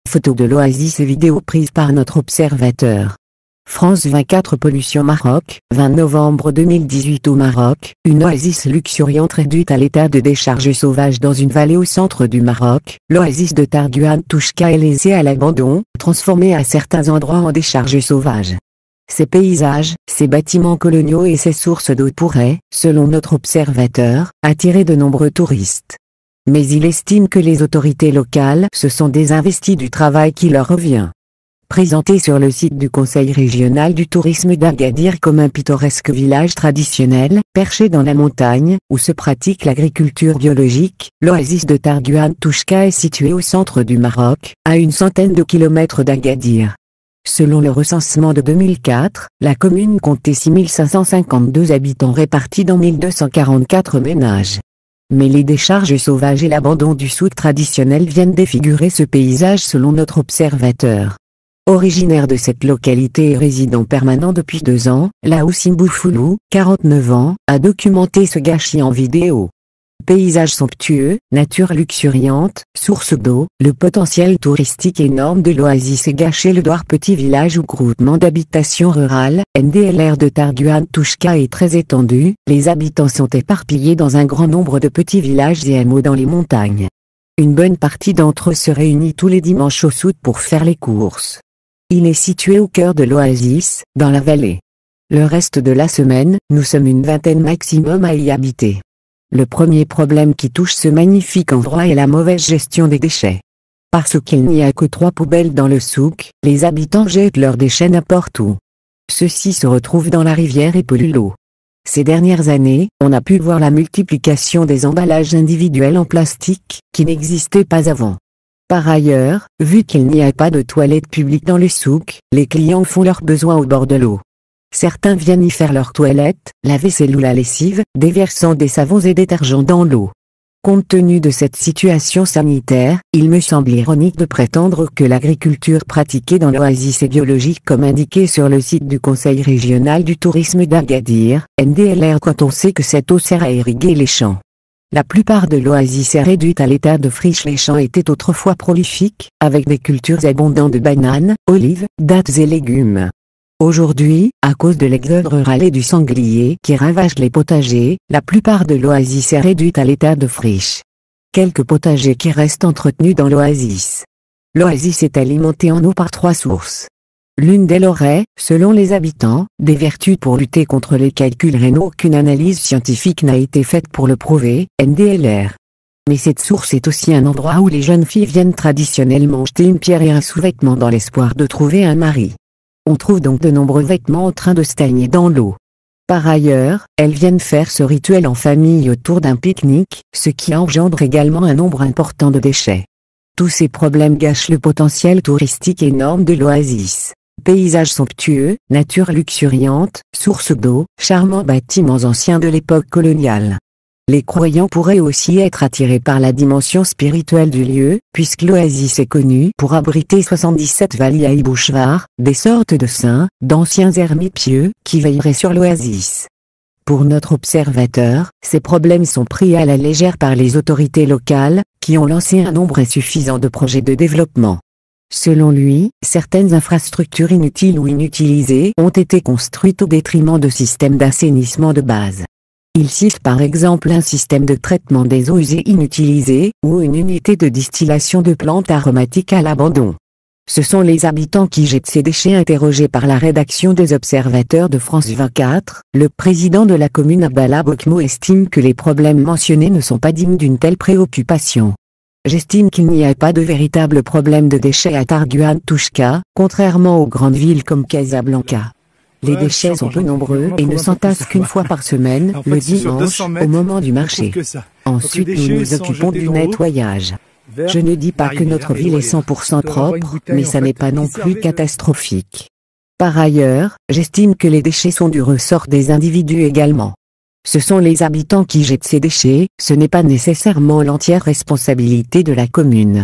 Photos de l'Oasis et vidéos prises par notre observateur. France 24 Pollution Maroc, 20 novembre 2018 au Maroc, une oasis luxuriante réduite à l'état de décharge sauvage dans une vallée au centre du Maroc. L'oasis de Targuane Touchka est laissée à l'abandon, transformée à certains endroits en décharge sauvage. Ses paysages, ses bâtiments coloniaux et ses sources d'eau pourraient, selon notre observateur, attirer de nombreux touristes. Mais il estime que les autorités locales se sont désinvesties du travail qui leur revient. Présenté sur le site du Conseil régional du tourisme d'Agadir comme un pittoresque village traditionnel, perché dans la montagne, où se pratique l'agriculture biologique, l'oasis de Targuane Touchka est située au centre du Maroc, à une centaine de kilomètres d'Agadir. Selon le recensement de 2004, la commune comptait 6552 habitants répartis dans 1244 ménages. Mais les décharges sauvages et l'abandon du souk traditionnel viennent défigurer ce paysage selon notre observateur. Originaire de cette localité et résident permanent depuis 2 ans, Laoussine Boufoulou, 49 ans, a documenté ce gâchis en vidéo. Paysages somptueux, nature luxuriante, source d'eau, le potentiel touristique énorme de l'oasis est gâché. Le Douar petit village ou groupement d'habitation rurale, NDLR de Targuane Touchka est très étendu, les habitants sont éparpillés dans un grand nombre de petits villages et hameaux dans les montagnes. Une bonne partie d'entre eux se réunit tous les dimanches au souk pour faire les courses. Il est situé au cœur de l'oasis, dans la vallée. Le reste de la semaine, nous sommes une vingtaine maximum à y habiter. Le premier problème qui touche ce magnifique endroit est la mauvaise gestion des déchets. Parce qu'il n'y a que 3 poubelles dans le souk, les habitants jettent leurs déchets n'importe où. Ceux-ci se retrouvent dans la rivière et polluent l'eau. Ces dernières années, on a pu voir la multiplication des emballages individuels en plastique, qui n'existaient pas avant. Par ailleurs, vu qu'il n'y a pas de toilettes publiques dans le souk, les clients font leurs besoins au bord de l'eau. Certains viennent y faire leurs toilettes, la vaisselle ou la lessive, déversant des savons et détergents dans l'eau. Compte tenu de cette situation sanitaire, il me semble ironique de prétendre que l'agriculture pratiquée dans l'oasis est biologique comme indiqué sur le site du Conseil régional du tourisme d'Agadir, NDLR, quand on sait que cette eau sert à irriguer les champs. La plupart de l'oasis est réduite à l'état de friche. Les champs étaient autrefois prolifiques, avec des cultures abondantes de bananes, olives, dattes et légumes. Aujourd'hui, à cause de l'exode rural et du sanglier qui ravage les potagers, la plupart de l'oasis est réduite à l'état de friche. Quelques potagers qui restent entretenus dans l'oasis. L'oasis est alimentée en eau par 3 sources. L'une d'elles aurait, selon les habitants, des vertus pour lutter contre les calculs rénaux. Aucune analyse scientifique n'a été faite pour le prouver, NDLR. Mais cette source est aussi un endroit où les jeunes filles viennent traditionnellement jeter une pierre et un sous-vêtement dans l'espoir de trouver un mari. On trouve donc de nombreux vêtements en train de stagner dans l'eau. Par ailleurs, elles viennent faire ce rituel en famille autour d'un pique-nique, ce qui engendre également un nombre important de déchets. Tous ces problèmes gâchent le potentiel touristique énorme de l'oasis. Paysages somptueux, nature luxuriante, source d'eau, charmants bâtiments anciens de l'époque coloniale. Les croyants pourraient aussi être attirés par la dimension spirituelle du lieu, puisque l'oasis est connue pour abriter 77 Waliaï Bouchvar, des sortes de saints, d'anciens ermites pieux, qui veilleraient sur l'oasis. Pour notre observateur, ces problèmes sont pris à la légère par les autorités locales, qui ont lancé un nombre insuffisant de projets de développement. Selon lui, certaines infrastructures inutiles ou inutilisées ont été construites au détriment de systèmes d'assainissement de base. Il cite par exemple un système de traitement des eaux usées inutilisées, ou une unité de distillation de plantes aromatiques à l'abandon. Ce sont les habitants qui jettent ces déchets. Interrogé par la rédaction des Observateurs de France 24, le président de la commune Abdallah Bokmo estime que les problèmes mentionnés ne sont pas dignes d'une telle préoccupation. J'estime qu'il n'y a pas de véritable problème de déchets à Targuane Touchka, contrairement aux grandes villes comme Casablanca. Les déchets sont peu nombreux et ne s'entassent qu'une fois par semaine, le dimanche, au moment du marché. Ensuite nous nous occupons du nettoyage. Je ne dis pas que notre ville est 100% propre, mais ça n'est pas non plus catastrophique. Par ailleurs, j'estime que les déchets sont du ressort des individus également. Ce sont les habitants qui jettent ces déchets, ce n'est pas nécessairement l'entière responsabilité de la commune.